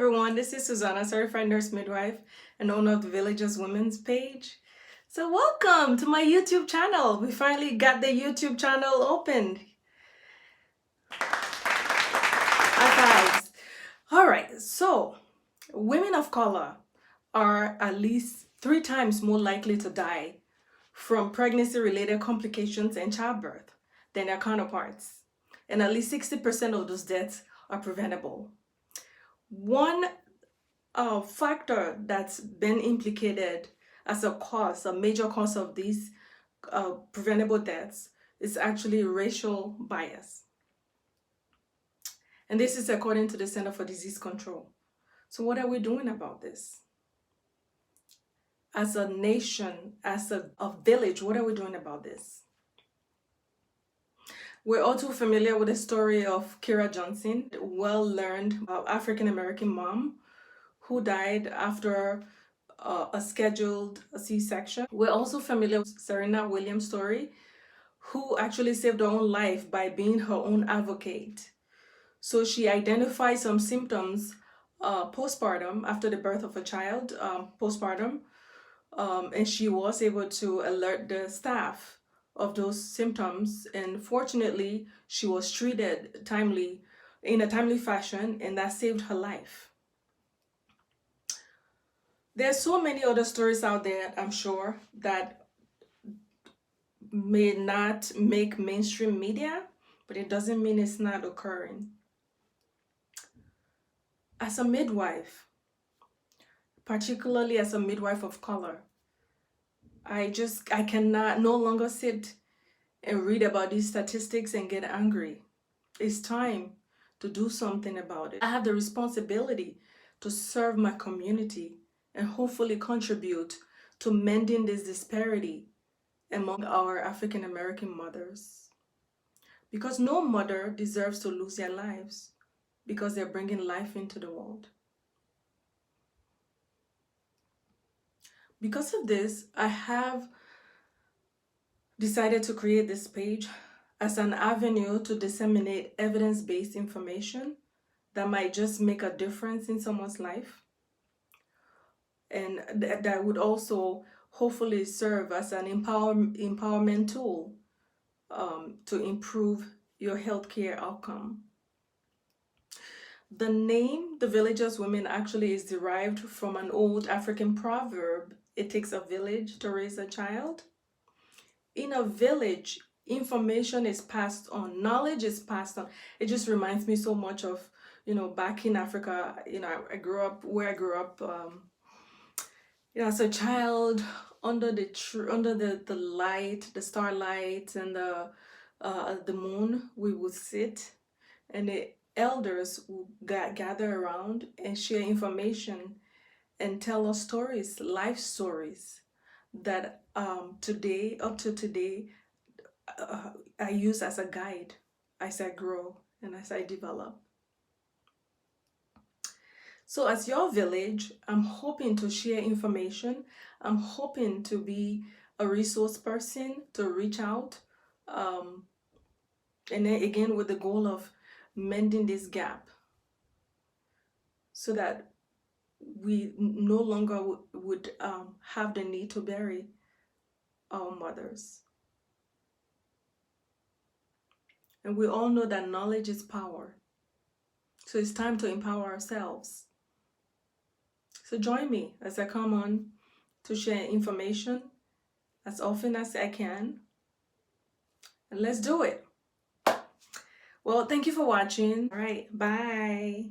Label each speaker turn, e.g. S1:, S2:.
S1: everyone, this is Susanna, certified nurse midwife and owner of the Villages Women's page. So welcome to my YouTube channel. We finally got the YouTube channel opened. High fives. All right, so women of color are at least 3 times more likely to die from pregnancy-related complications and childbirth than their counterparts. And at least 60% of those deaths are preventable. One factor that's been implicated as a major cause of these preventable deaths is actually racial bias. And this is according to the Center for Disease Control. So what are we doing about this? As a nation, as a village, what are we doing about this? We're all too familiar with the story of Kira Johnson, a well-learned African-American mom who died after a scheduled C-section. We're also familiar with Serena Williams' story, who actually saved her own life by being her own advocate. So she identified some symptoms postpartum, after the birth of a child, postpartum, and she was able to alert the staff of those symptoms, and fortunately she was treated in a timely fashion, and that saved her life. There's so many other stories out there, I'm sure, that may not make mainstream media, but it doesn't mean it's not occurring. As a midwife, particularly as a midwife of color, I cannot no longer sit and read about these statistics and get angry. It's time to do something about it. I have the responsibility to serve my community and hopefully contribute to mending this disparity among our African American mothers. Because no mother deserves to lose their lives because they're bringing life into the world. Because of this, I have decided to create this page as an avenue to disseminate evidence-based information that might just make a difference in someone's life. And that would also hopefully serve as an empowerment tool to improve your healthcare outcome. The name The Villages Women actually is derived from an old African proverb. It takes a village to raise a child. In a village, information is passed on, knowledge is passed on. It just reminds me so much of, back in Africa, I grew up where I grew up, as a child, under the light, the starlight, and the moon, we would sit, and the elders would gather around and share information and tell us stories, life stories that up to today, I use as a guide as I grow and as I develop. So as your village, I'm hoping to share information. I'm hoping to be a resource person to reach out. And then again, with the goal of mending this gap so that we no longer would have the need to bury our mothers. And we all know that knowledge is power. So it's time to empower ourselves. So join me as I come on to share information as often as I can. And let's do it. Well, thank you for watching. All right, bye.